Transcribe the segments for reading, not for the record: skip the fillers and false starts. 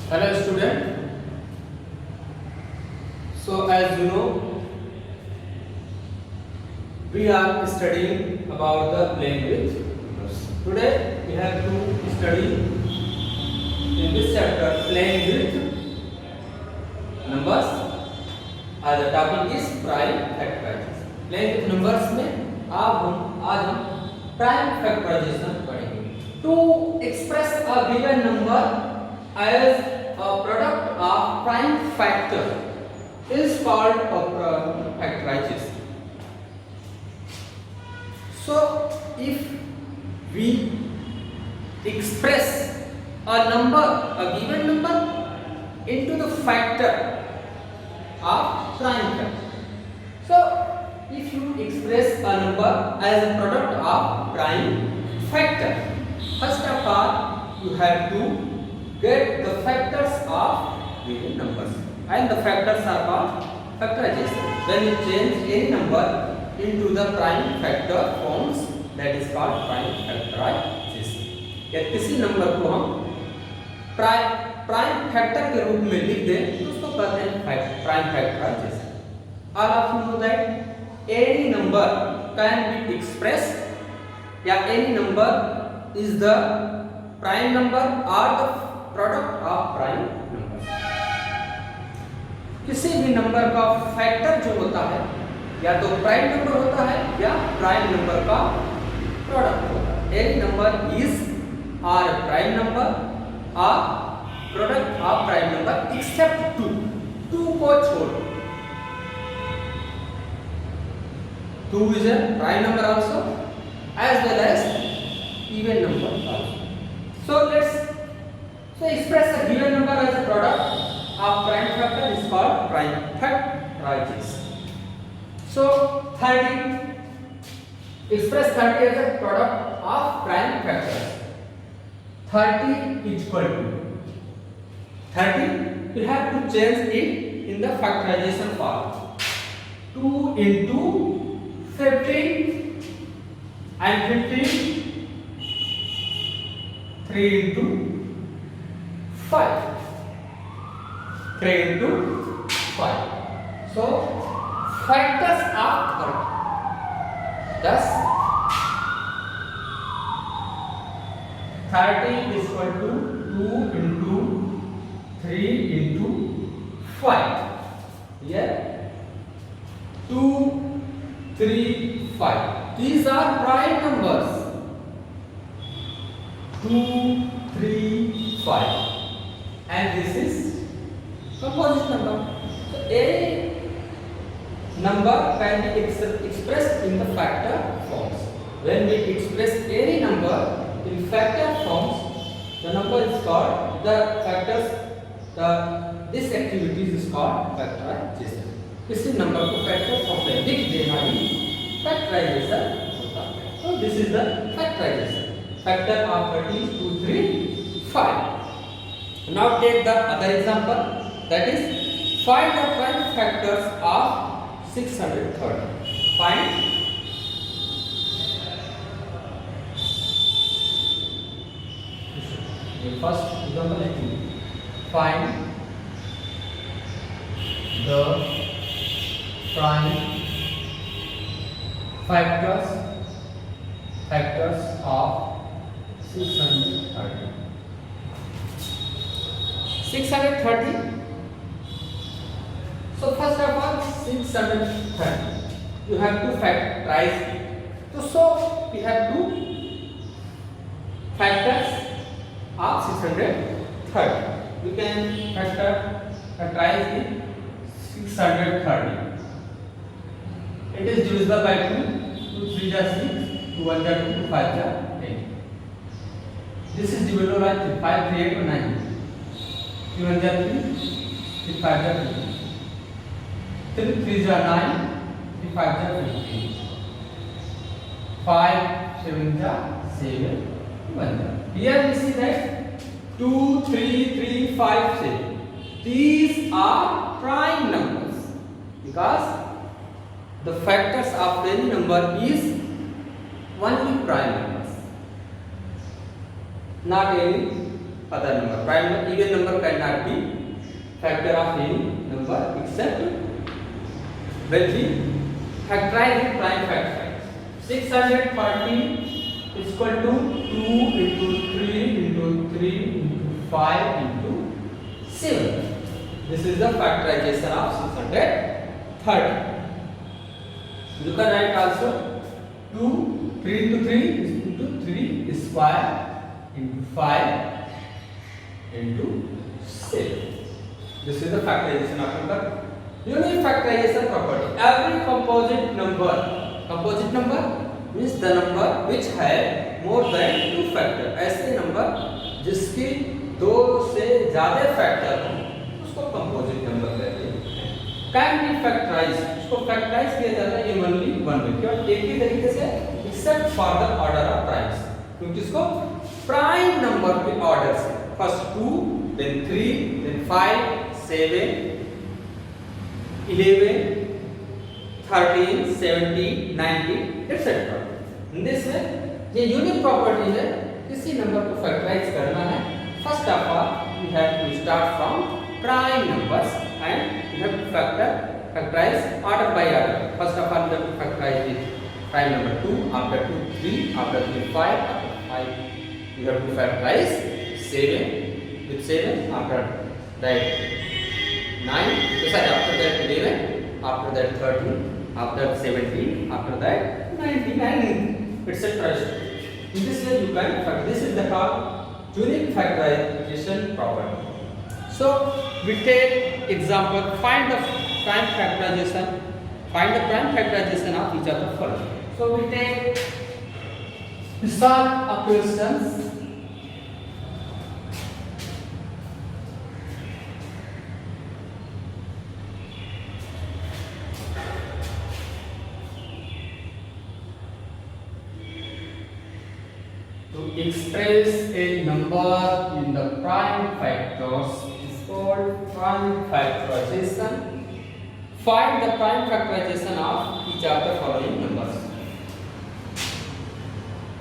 Hello student. So as you know, we are studying about the playing with numbers. Today we have to study in this chapter playing with numbers. The topic is prime factorization. Playing with numbers में आज हम prime factorization पढ़ेंगे. To express a given number as a product of prime factor is called a factorization. So if we express a number, a given number into the factor of prime factor. So if you express a number as a product of prime factor, first of all you have to get the factors of given numbers, and the factors are called factorization. When you change any number into the prime factor forms, that is called prime factorization. या किसी number को हम prime factor के रूप में लिख दें तो उसको कहते हैं prime factorisation. All of you know that any number can be expressed, या any number is the prime number or the product of prime numbers. किसी भी नंबर का फैक्टर जो होता है या तो प्राइम नंबर होता है या प्राइम नंबर का प्रोडक्ट होता है. Any number is are prime number और product of prime number except two को छोड़. Two is a prime number also as well as even number also. So let's express a given number as a product of prime factor is called prime factorization. So 30, express 30 as a product of prime factors. 30 is equal to 30. You have to change it in the factorization form. 2 into 15 and 15. 3 into 5. 3 into 5. So factors are 30. Thus 30 is equal to 2 into 3 into 5. Here 2, 3, 5. These are prime numbers. 2, 3, 5, and this is composite number. So any number can be expressed in the factor forms. When we express any number in factor forms, the number is called the factors. This activity is called factorization. किसी number को factor form में लिख देना ही factorization होता है. So this is the factorization. Factor of 30 is 2, 3, 5. Now take the other example, that is find the prime factors of 630. Find the first example is to find the prime factors of 630. 630. So first of all 630 you have to factorize it. So we have two factors of 630. You can factorize it 630. It is divisible by 2. 2 3 is 6, 2 1 is 2, 2 5 is 8. This is divisible by 3. 5 3 8 9. 3 1 is 3, 3 5 is 2. 3 3 is 9, 3 5 is 15. 5 7 is 7, 1. Here we see that 2 3 3 5 7. These are prime numbers because the factors of any number is only prime numbers, not any other number. Prime even number cannot be factor of any number except when we factorize the prime factor. 640 is equal to 2 into 3 into 3 into 5 into 7. This is the factorization of 630. You can write also 2 3 into 3 is into 3 square into 5 into 7. This is the factorization of number. Unique factorization property. Every composite number means the number which have more than 2 factor. ऐसे number जिसके 2 से ज्यादा factor हो उसको composite number कहते हैं. Can be factorise, उसको factorise किया जाता है ओनली वन वे, केवल एक ही तरीके से except for the order of primes, क्योंकि इसको प्राइम नंबर के ऑर्डर से first 2 then 3 then 5 7 11 13 17 19 etc. This ये यूनिक प्रॉपर्टी है. किसी नंबर को फैक्टराइज करना है, first of all we have to start from prime numbers and we have to factorize order by order. First of all we have to factorize with prime number 2, after 2 3, after 3 5, after 5 we have to factorize 7 with 7, after that 9, sorry, after that 11, after that 13, after 17, after that 19, etc. In this way you can factor. This is the called unique factorization property. So we take example, find the prime factorization, find the prime factorization of each of the following. So we take solve a questions. To express a number in the prime factors is called prime factorization. Find the prime factorization of each of the following numbers.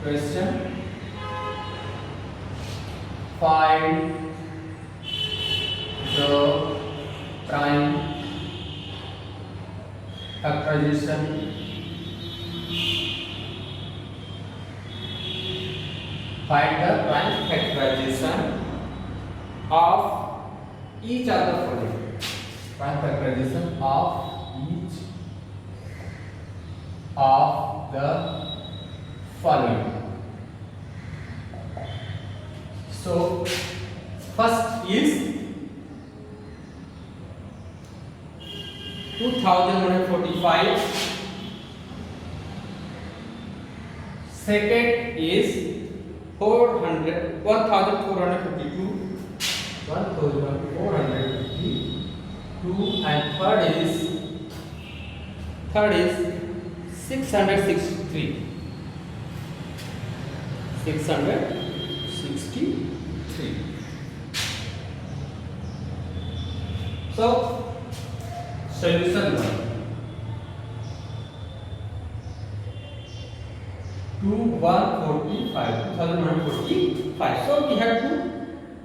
Question: find the prime factorization of each of the following. Prime factorization of each of the following. So first is 2145. Second is 1452, 1452, and third is 663. 663. So solution 1. 2145. So we have to,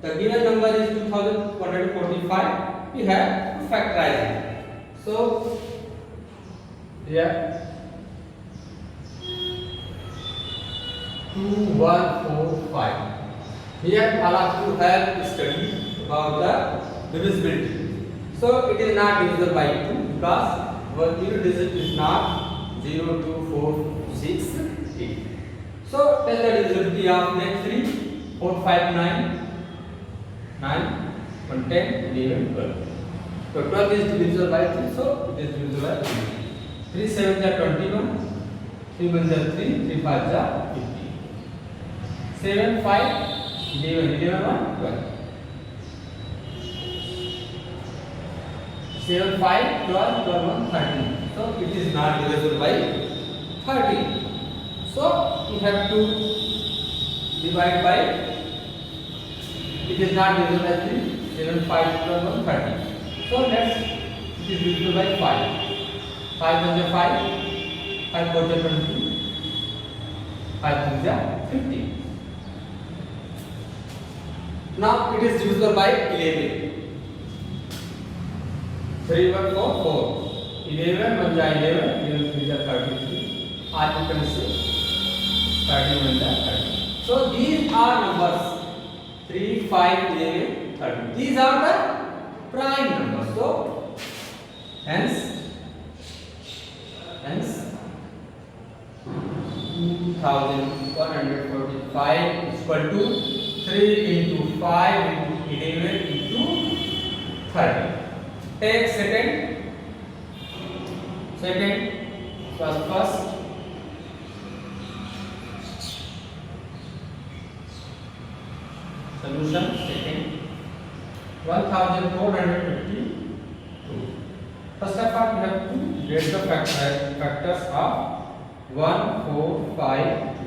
the given number is 2145. We have to factorize it. So here 2145. Here all of you have studied about the divisibility. So it is not divisible by 2 because one unit digit is not 0, 2, 4, 6, 8. So tell the divisibility of next 3, 4, 5, 9, 9, 1, 10, 11, 12. So 12 is divisible by 3, so it is divisible by 3. 3 7 are 21, 3 1 are 3, 3 5 are 50. 7 5 11, 11 1 12. 7 5 12, 12 1 13. So it is not divisible by 13. So we have to divide by, it is not divisible by 3, 7 5 12 1 13. So next it is divisible by 5. 5 1 is 5, 5 4 is 22, 5 2 is 50. Now it is divisible by 11. 3 1 4 4. 11 1 ja 11, 11 3 ja 33. Or you can say 31 ja 30. So these are numbers 3, 5, 11, 30. These are the prime numbers. So hence 2145 is equal to 3 into 5 into 11 into 30. Take second, first. Solution second. 1452. First of all, we have to get the factors of 1, 4, 5,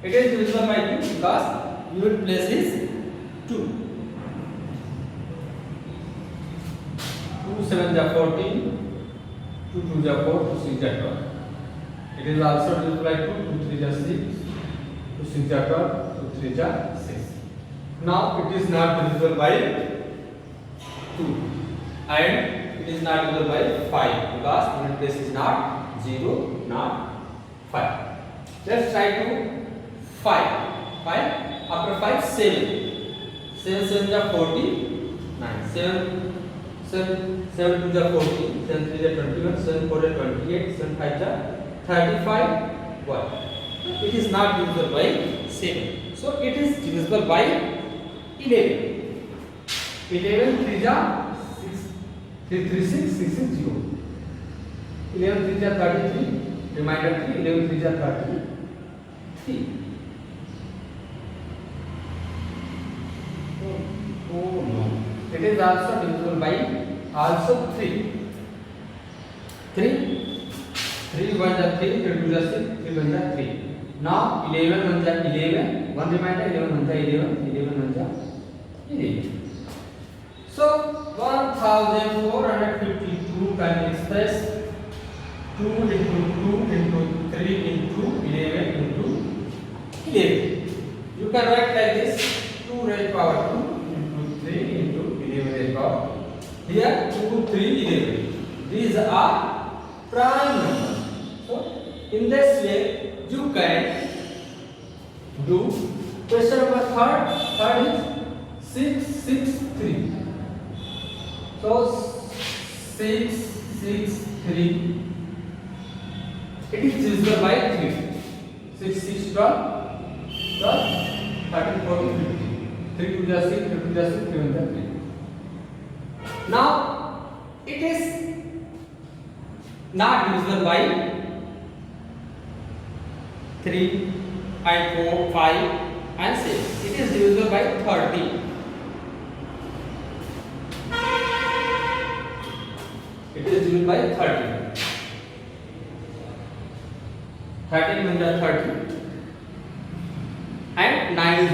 2. It is divisible by 2 because unit place is 2. 2 7 ja 14, 2 2 ja 4, 2 6 ja 12. It is also divisible by 2, 2 3 ja 6, 2 6 ja 12, 2 3 ja 6. Now it is not divisible by 2 and it is not divisible by 5 because unit place is not 0, not 5. Let's try to 5. After 5, 7. 7 7 ja 49. 7 2 ja 40. 7 3 ja 21. 7 4 ja 28. 7 5 ja 35. 1. It is not divisible by 7. So it is divisible by 11. 11 3 ja 6. 3 3 6 6 is 0. 11 3 ja 33. Reminder 3. 11 3 ja 33. Oh no. It is also divisible by also 3. 3 1 ja 3, 3 2 ja 6, 3 1 ja 3. Now 11 1 ja 11. One reminder 11 1 ja 11, 11 1 ja 11. So 1452 can be expressed 2 into 2 into 3 into 11 into 11. You can write like this: 2 raised power 2 into 3 into 11 raised power. Here 2, 3, 11. These are prime numbers. So in this way you can do question number third is 6 6 3. So 6 6 3. It is divisible by 3. 6 6 12 13 14 15. 3 2 ja 6, 3 2 ja 6, 3 1 ja 3. Now it is not divisible by 3 and 4, 5 and 6. It is divisible by 30. It is divisible by 30. 13 1 ja 30 and 9 is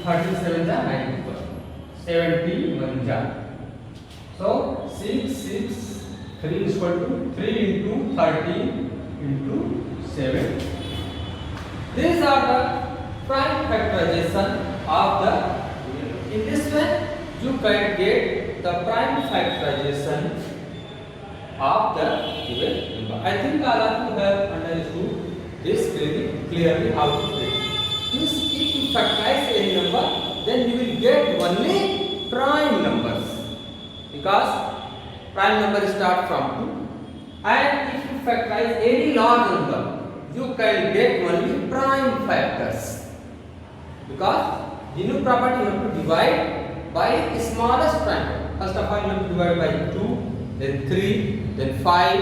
13 7 ja 9 71 ja. So 6 6 3 is equal to 3 into 13 into 7. These are the prime factorization of the unit. In this way you can get the prime factorization of the given number. I think all of you have understood this clearly how to do it. If you factorize any number, then you will get only prime numbers because prime number start from 2. And if you factorize any large number, you can get only prime factors because unit property you have to divide by smallest prime. First of all, you have to divide by 2, then 3, then 5,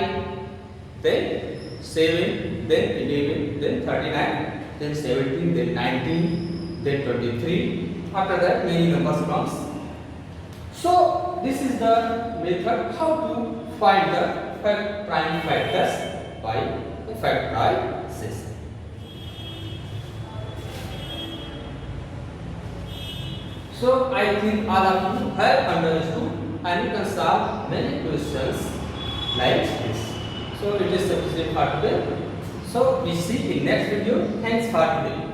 then 7, then 11, then 39, then 17, then 19, then 23. After that, many numbers comes. So this is the method how to find the prime factors by factorization. So I think all of you have understood and you can solve many questions like this. So it is sufficient for today. So we see in next video. Thanks for today.